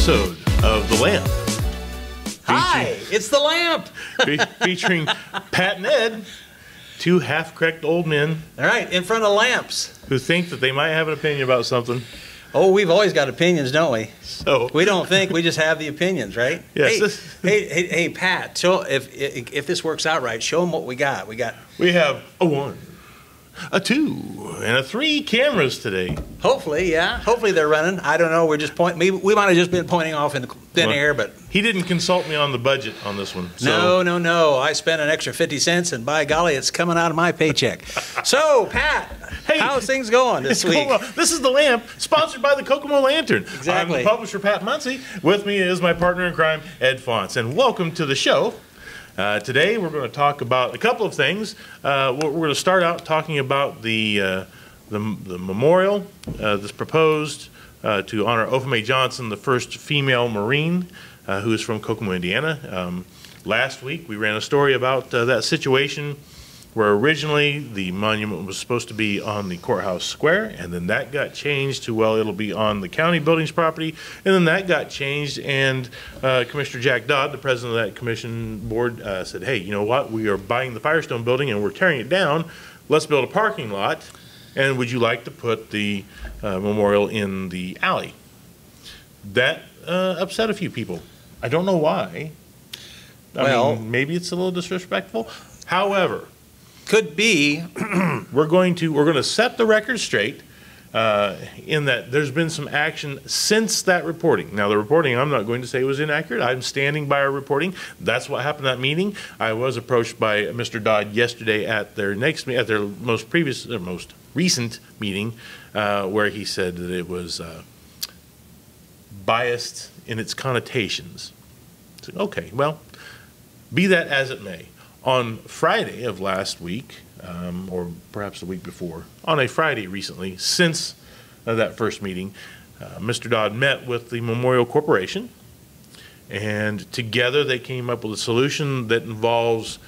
episode of The Lamp. Hi, it's The Lamp. Featuring Pat and Ed, two half-correct old men. All right, in front of lamps. Who think that they might have an opinion about something. Oh, we've always got opinions, don't we? So we don't think, we just have the opinions, right? Yes. Hey, Pat, so if this works out right, show them what we got. We have a 1, a 2, and a 3 cameras today. Hopefully, yeah. Hopefully they're running. I don't know. We're just pointing. We might have just been pointing off in the thin air, but he didn't consult me on the budget on this one. So. No. I spent an extra 50 cents, and by golly, it's coming out of my paycheck. So, Pat, hey, how's things going this week? This is The Lamp, sponsored by the Kokomo Lantern. Exactly. I'm the publisher, Pat Muncie. With me is my partner in crime, Ed Fonts. And welcome to the show. Today we're going to talk about a couple of things. We're going to start out talking about the memorial that's proposed to honor Opah Mae Johnson, the first female Marine who is from Kokomo, Indiana. Last week we ran a story about that situation where originally the monument was supposed to be on the courthouse square, and then that got changed to, well, it'll be on the county buildings property, and then that got changed, and Commissioner Jack Dodd, the president of that commission board, said, hey, you know what, we are buying the Firestone building and we're tearing it down, let's build a parking lot, and would you like to put the memorial in the alley? That upset a few people. I don't know why. I mean, maybe it's a little disrespectful. However, could be. we're going to set the record straight in that there's been some action since that reporting. Now, the reporting, I'm not going to say was inaccurate. I'm standing by our reporting. That's what happened at that meeting. I was approached by Mr. Dodd yesterday at their most recent meeting, where he said that it was biased in its connotations. So, okay, well, be that as it may. On Friday of last week, or perhaps the week before, on a Friday recently, since that first meeting, Mr. Dodd met with the Memorial Corporation, and together they came up with a solution that involves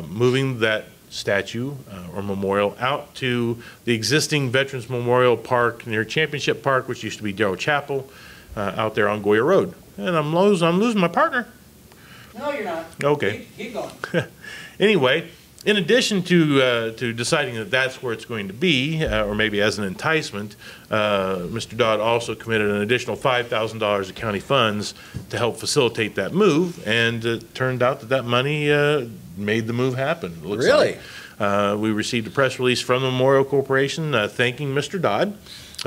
moving that statue or memorial out to the existing Veterans Memorial Park near Championship Park, which used to be Darrow Chapel, out there on Goya Road. And I'm losing my partner. No, you're not. Okay. Keep going. Anyway, in addition to deciding that that's where it's going to be, or maybe as an enticement, Mr. Dodd also committed an additional $5,000 of county funds to help facilitate that move, and it turned out that money made the move happen. It looks really? Like. We received a press release from the Memorial Corporation thanking Mr. Dodd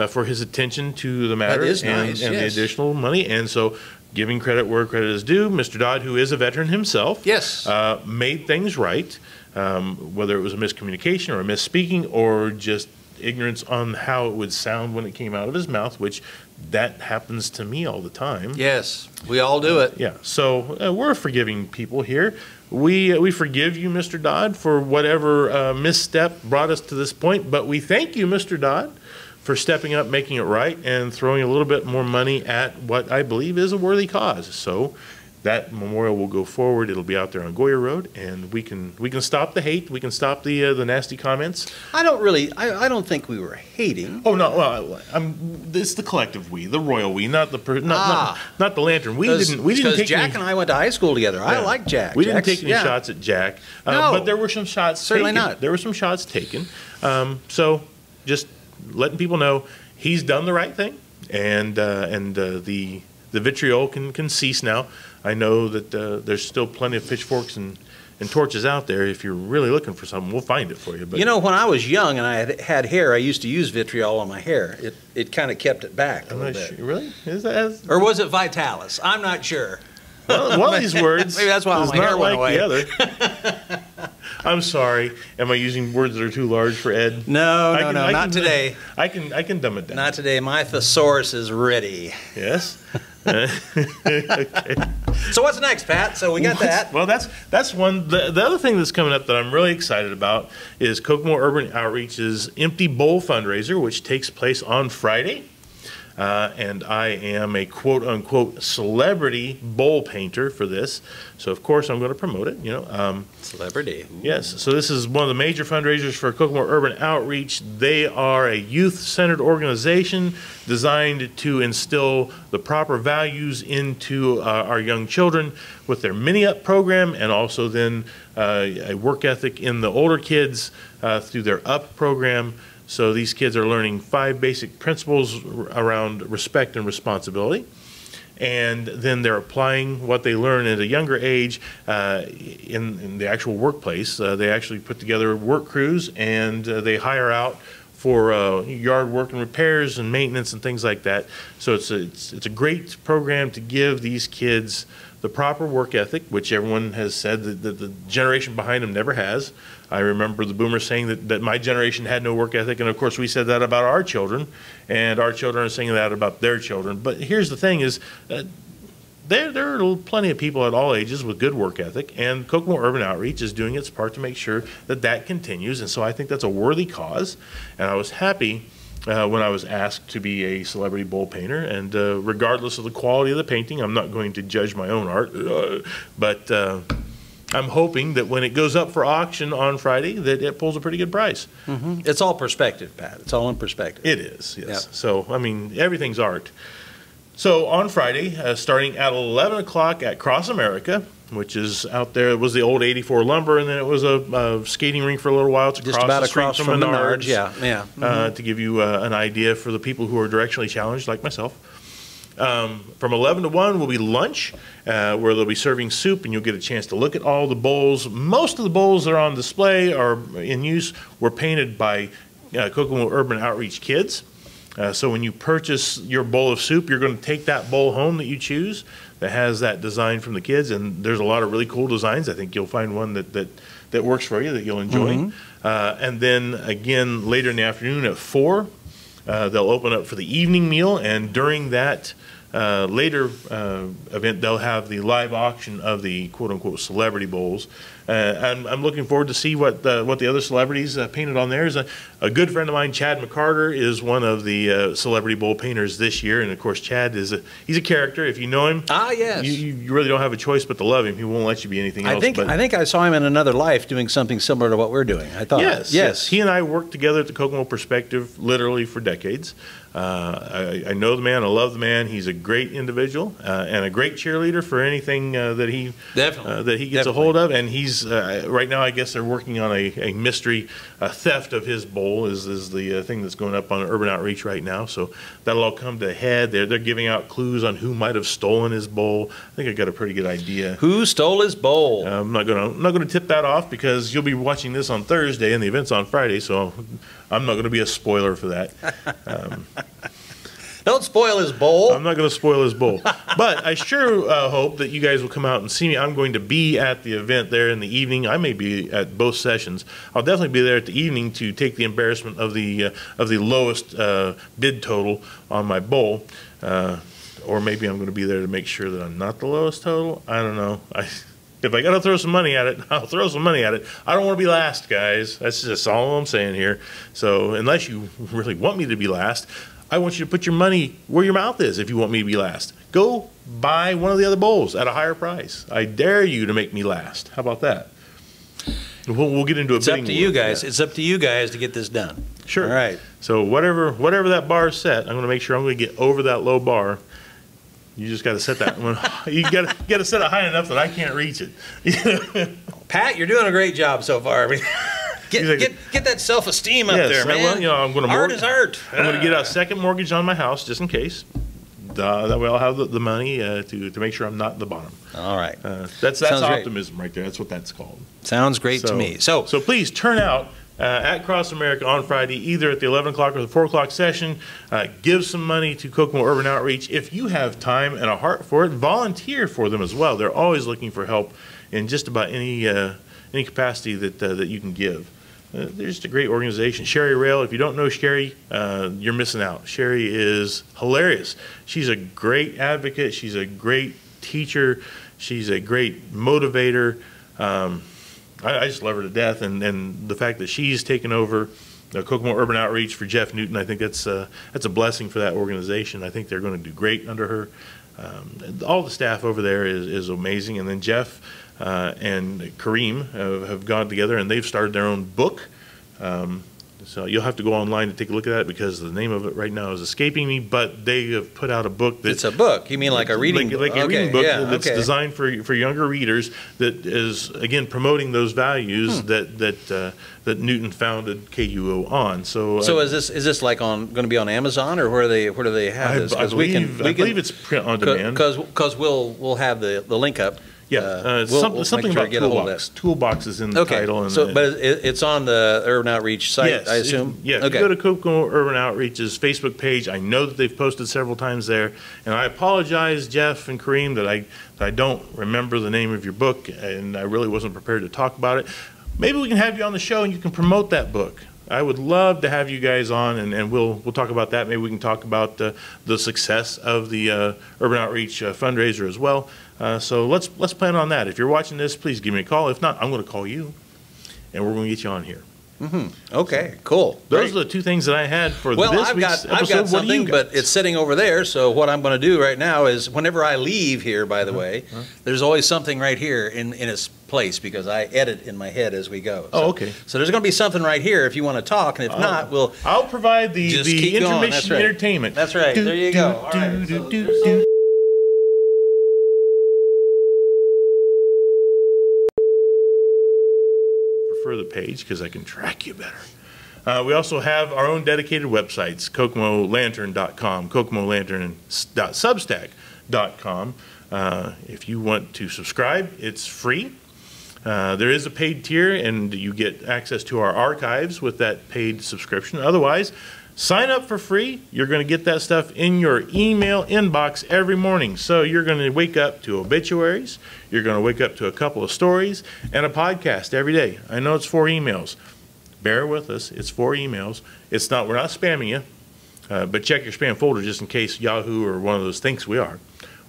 for his attention to the matter. That is nice, and the additional money, and so giving credit where credit is due, Mr. Dodd, who is a veteran himself, yes, made things right, whether it was a miscommunication or a misspeaking or just ignorance on how it would sound when it came out of his mouth, which that happens to me all the time. Yes, we all do it. Yeah, so we're forgiving people here. We forgive you, Mr. Dodd, for whatever misstep brought us to this point, but we thank you, Mr. Dodd, for stepping up, making it right, and throwing a little bit more money at what I believe is a worthy cause. So that memorial will go forward. It'll be out there on Goya Road, and we can stop the hate. We can stop the nasty comments. I don't think we were hating. Oh no, well, it's the collective we, the royal we, not the not the lantern. We didn't take Jack and I went to high school together. Yeah. I like Jack. We didn't take any shots at Jack, no, but there were some shots. Certainly taken. not. There were some shots taken. So just letting people know he's done the right thing, and the vitriol can cease now. I know that there's still plenty of pitchforks and torches out there. If you're really looking for something, we'll find it for you. But you know, when I was young and I had hair, I used to use vitriol on my hair. It kind of kept it back a little bit. Sure. Really? Is that or was it Vitalis? I'm not sure. Well, one of these words maybe that's why my hair went away. The other. I'm sorry. Am I using words that are too large for Ed? No, not today. I can dumb it down. Not today. My thesaurus is ready. Yes. Okay. So what's next, Pat? So we got that. Well, that's one. The other thing that's coming up that I'm really excited about is Kokomo Urban Outreach's Empty Bowl fundraiser, which takes place on Friday. and I am a quote-unquote celebrity bowl painter for this. So, of course, I'm going to promote it, Celebrity. Ooh. Yes. So this is one of the major fundraisers for Kokomo Urban Outreach. They are a youth-centered organization designed to instill the proper values into our young children with their mini-up program, and also then a work ethic in the older kids through their up program. So these kids are learning 5 basic principles around respect and responsibility. And then they're applying what they learn at a younger age in the actual workplace. They actually put together work crews, and they hire out for yard work and repairs and maintenance and things like that. So it's a great program to give these kids the proper work ethic, which everyone has said that the generation behind them never has. I remember the boomers saying that my generation had no work ethic, and of course we said that about our children, and our children are saying that about their children. But here's the thing is, there are plenty of people at all ages with good work ethic, and Kokomo Urban Outreach is doing its part to make sure that that continues, and so I think that's a worthy cause, and I was happy when I was asked to be a celebrity bowl painter, and regardless of the quality of the painting, I'm not going to judge my own art, but I'm hoping that when it goes up for auction on Friday, that it pulls a pretty good price. Mm-hmm. It's all perspective, Pat. It's all in perspective. It is, yes. Yep. So, I mean, everything's art. So on Friday, starting at 11 o'clock at Cross America, which is out there, it was the old 84 Lumber, and then it was a skating rink for a little while. It's just about across from Menards. Yeah. Mm-hmm. To give you an idea for the people who are directionally challenged, like myself. From 11 to 1 will be lunch, where they'll be serving soup, and you'll get a chance to look at all the bowls. Most of the bowls that are on display or in use were painted by Kokomo Urban Outreach kids. So when you purchase your bowl of soup, you're going to take that bowl home that you choose that has that design from the kids, and there's a lot of really cool designs. I think you'll find one that works for you, that you'll enjoy. Mm-hmm. And then again, later in the afternoon at 4, they'll open up for the evening meal, and during that later event, they'll have the live auction of the quote-unquote celebrity bowls. And I'm looking forward to see what the other celebrities painted on there. Is a good friend of mine, Chad McCarter, is one of the celebrity bowl painters this year, and of course Chad he's a character. If you know him, yes, you really don't have a choice but to love him. He won't let you be anything else. I think I saw him in another life doing something similar to what we're doing. I thought yes. He and I worked together at the Kokomo Perspective literally for decades. I know the man. I love the man. He's a great individual and a great cheerleader for anything that he gets a hold of. And he's right now, I guess they're working on a mystery theft of his bowl is the thing that's going up on Urban Outreach right now. So that'll all come to a head. They're giving out clues on who might have stolen his bowl. I think I got a pretty good idea. Who stole his bowl? I'm not gonna tip that off because you'll be watching this on Thursday and the event's on Friday. So I'm not going to be a spoiler for that. Don't spoil his bowl. I'm not going to spoil his bowl. But I sure hope that you guys will come out and see me. I'm going to be at the event there in the evening. I may be at both sessions. I'll definitely be there at the evening to take the embarrassment of the lowest bid total on my bowl. Or maybe I'm going to be there to make sure that I'm not the lowest total. I don't know. If I got to throw some money at it, I'll throw some money at it. I don't want to be last, guys. That's just all I'm saying here. So unless you really want me to be last, I want you to put your money where your mouth is if you want me to be last. Go buy one of the other bowls at a higher price. I dare you to make me last. How about that? We'll get into a bidding war. It's up to you guys. It's up to you guys to get this done. Sure. All right. So whatever that bar is set, I'm going to make sure I'm going to get over that low bar. You just got to set that one. You got to set it high enough that I can't reach it. Pat, you're doing a great job so far. Get that self-esteem up there, man. Well, I'm going to art is art. I'm going to get a second mortgage on my house just in case. That way I'll have the money to make sure I'm not at the bottom. All right. That's optimism right there. That's what that's called. Sounds great to me. So please turn out at Cross America on Friday, either at the 11 o'clock or the 4 o'clock session. Give some money to Kokomo Urban Outreach. If you have time and a heart for it, volunteer for them as well. They're always looking for help in just about any capacity that you can give. They're just a great organization. Sherry Rail, if you don't know Sherry, you're missing out. Sherry is hilarious. She's a great advocate. She's a great teacher. She's a great motivator. I just love her to death, and the fact that she's taken over Kokomo Urban Outreach for Jeff Newton. I think that's a blessing for that organization. I think they're going to do great under her. All the staff over there is amazing. And then Jeff and Kareem have gone together, and they've started their own book. So you'll have to go online to take a look at that, because the name of it right now is escaping me, but they have put out a book. It's a book? You mean like a reading book? Like a reading book that's designed for younger readers, that is, again, promoting those values that Newton founded KUO on. So is this like going to be on Amazon, or where do they have this? I believe it's print on demand. Because we'll have the link up. Yeah, something about toolbox. Toolbox is in the title. And but it's on the Urban Outreach site, yes, I assume? If you go to Kokomo Urban Outreach's Facebook page, I know that they've posted several times there. And I apologize, Jeff and Kareem, that I don't remember the name of your book, and I really wasn't prepared to talk about it. Maybe we can have you on the show and you can promote that book. I would love to have you guys on, and we'll talk about that. Maybe we can talk about the success of the Urban Outreach fundraiser as well. So let's plan on that. If you're watching this, please give me a call. If not, I'm going to call you, and we're going to get you on here. Okay, cool. Those are the two things that I had for this week's episode. I've got something, but it's sitting over there. So what I'm going to do right now is, whenever I leave here, by the way, there's always something right here in its place, because I edit in my head as we go. So, okay. So there's going to be something right here if you want to talk, and if not, I'll provide the intermission entertainment. That's right. There you go. All right. For the page, because I can track you better. We also have our own dedicated websites, KokomoLantern.com, KokomoLantern.substack.com. If you want to subscribe, it's free. There is a paid tier, and you get access to our archives with that paid subscription. Otherwise, sign up for free. You're going to get that stuff in your email inbox every morning. So you're going to wake up to obituaries. You're going to wake up to a couple of stories and a podcast every day. I know it's 4 emails. Bear with us. It's 4 emails. We're not spamming you, but check your spam folder just in case Yahoo or one of those thinks we are.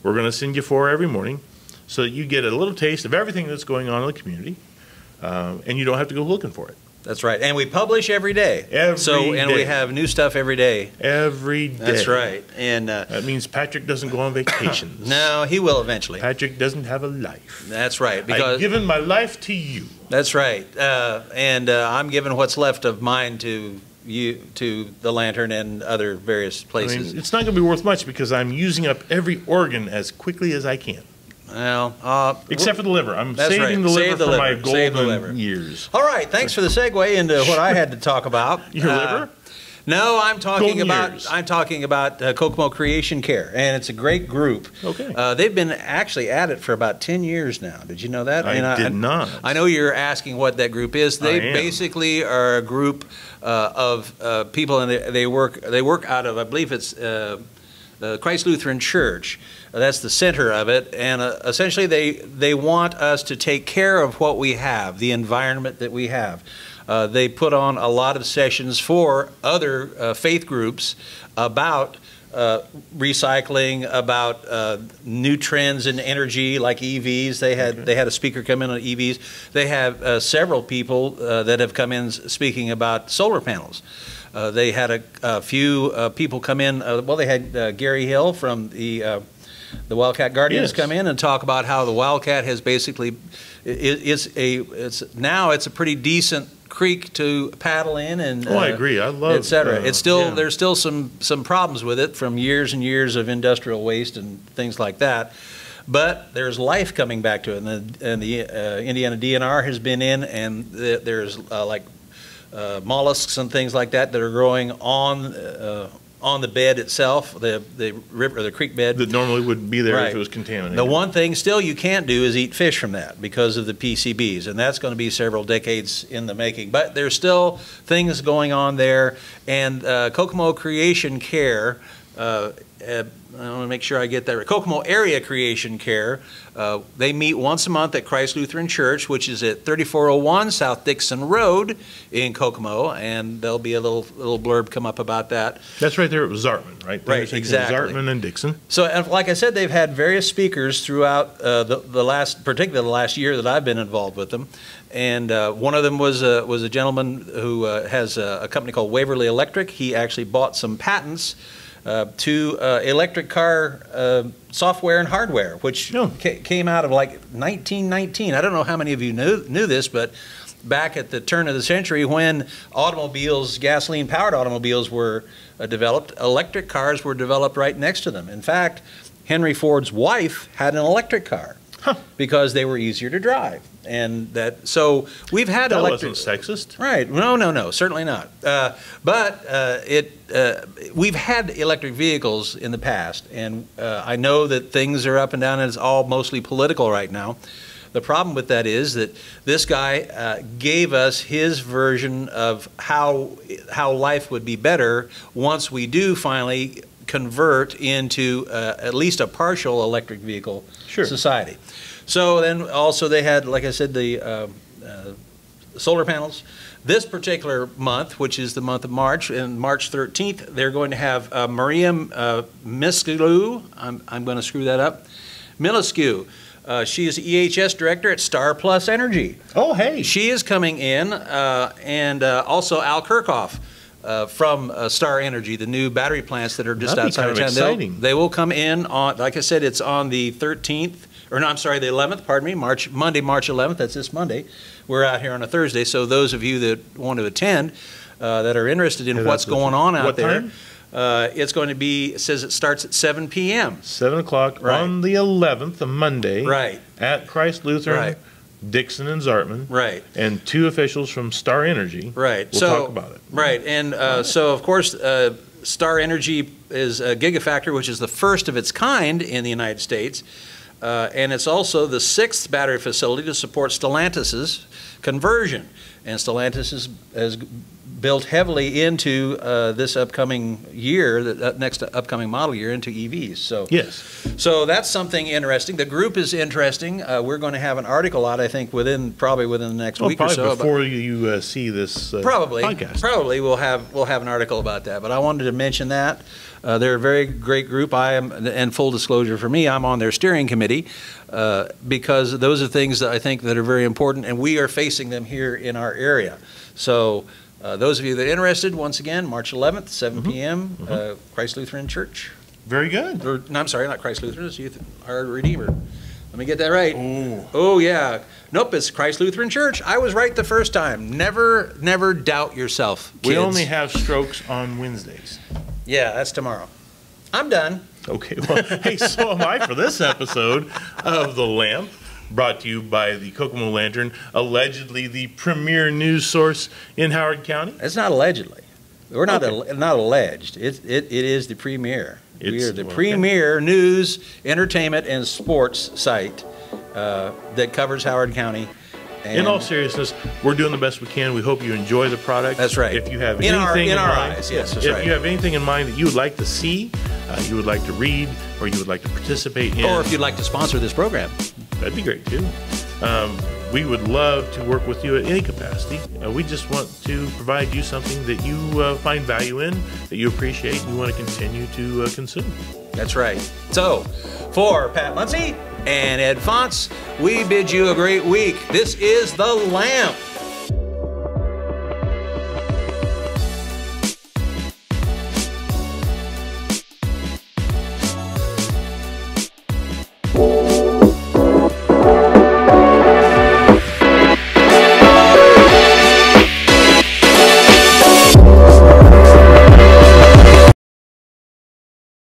We're going to send you 4 every morning, so that you get a little taste of everything that's going on in the community, and you don't have to go looking for it. That's right. And we publish every day. And we have new stuff every day. Every day. That's right. And that means Patrick doesn't go on vacations. No, he will eventually. Patrick doesn't have a life. That's right. Because I've given my life to you. That's right. And I'm giving what's left of mine to you, to the Lantern and other various places. I mean, it's not going to be worth much, because I'm using up every organ as quickly as I can. Well, except for the liver. I'm saving the liver for my golden years. All right, thanks for the segue into what I had to talk about. Your liver? No, I'm talking about Kokomo Creation Care, and it's a great group. Okay. They've been actually at it for about 10 years now. Did you know that? I did not. I know you're asking what that group is. They basically are a group of people, and they work out of, I believe it's the Christ Lutheran Church. That's the center of it, and essentially they want us to take care of what we have, the environment that we have. They put on a lot of sessions for other faith groups about recycling, about new trends in energy like EVs. They had a speaker come in on EVs. They have several people that have come in speaking about solar panels. They had a few people come in. Well, they had Gary Hill from the Wildcat Guardians come in and talk about how the Wildcat has basically it's a pretty decent creek to paddle in, and I agree. I love etc. It's still there's still some problems with it from years and years of industrial waste and things like that. But there's life coming back to it, and the Indiana DNR has been in, and there's like mollusks and things like that are growing on the bed itself, the river or the creek bed that normally wouldn't be there if it was contaminated. The one thing still you can't do is eat fish from that because of the PCBs, and that's going to be several decades in the making. But there's still things going on there, and Kokomo Creation Care I want to make sure I get that right. Kokomo Area Creation Care. They meet once a month at Christ Lutheran Church, which is at 3401 South Dixon Road in Kokomo, and there'll be a little blurb come up about that. That's right there at Zartman, right? Right, exactly. Zartman and Dixon. So, and like I said, they've had various speakers throughout particularly the last year that I've been involved with them. And one of them was a gentleman who has a company called Waverly Electric. He actually bought some patents to electric car software and hardware, which came out of like 1919. I don't know how many of you knew this, but back at the turn of the century when automobiles, gasoline-powered automobiles were developed, electric cars were developed right next to them. In fact, Henry Ford's wife had an electric car because they were easier to drive. And so we've had electric. That wasn't sexist, right? No, certainly not. We've had electric vehicles in the past, and I know that things are up and down, and it's all mostly political right now. The problem with that is that this guy gave us his version of how life would be better once we do finally convert into at least a partial electric vehicle society. So then also they had, like I said, the solar panels. This particular month, which is the month of March, and March 13th, they're going to have Miriam Miskew. I'm going to screw that up. Miliskew. She is the EHS director at Star Plus Energy. Oh, hey. She is coming in, and also Al Kirchhoff from Star Energy, the new battery plants that are just outside of town. Exciting. They will come in on, like I said, it's on the 13th. Or no, I'm sorry, the 11th, pardon me, Monday, March 11th, that's this Monday. We're out here on a Thursday, so those of you that want to attend, that are interested in what's going on out there, it's going to be, it says it starts at 7 p.m. 7 o'clock on the 11th, a Monday, at Christ Lutheran, Dixon and Zartman, and 2 officials from Star Energy will talk about it. And so, of course, Star Energy is a gigafactory, which is the first of its kind in the United States. And it's also the 6th battery facility to support Stellantis's conversion. And Stellantis has built heavily into this upcoming year, the next upcoming model year, into EVs. So so that's something interesting. The group is interesting. We're going to have an article out, I think, probably within the next week or so. Before you see this podcast. Probably we'll have an article about that. But I wanted to mention that. They're a very great group. I am, and full disclosure for me, I'm on their steering committee because those are things that I think that are very important, and we are facing them here in our area. So those of you that are interested, once again, March 11th, 7 p.m., Christ Lutheran Church. Very good. No, I'm sorry, not Christ Lutheran, it's Youth Our Redeemer. Let me get that right. Oh, yeah. Nope, it's Christ Lutheran Church. I was right the first time. Never doubt yourself, kids. We only have strokes on Wednesdays. Yeah, that's tomorrow. I'm done. Okay, well, hey, so am I for this episode of The Lamp, brought to you by the Kokomo Lantern, allegedly the premier news source in Howard County. It's not allegedly. We're not not alleged. It is the premier. We are the premier news, entertainment, and sports site that covers Howard County. And in all seriousness, we're doing the best we can. We hope you enjoy the product. That's right. If you have anything in our eyes, yes, that's if you have anything in mind that you would like to see, you would like to read, or you would like to participate in, or if you'd like to sponsor this program, that'd be great too. We would love to work with you at any capacity. We just want to provide you something that you find value in, that you appreciate, and you want to continue to consume. That's right. So, for Pat Muncie and Ed Fonts, we bid you a great week. This is The Lamp.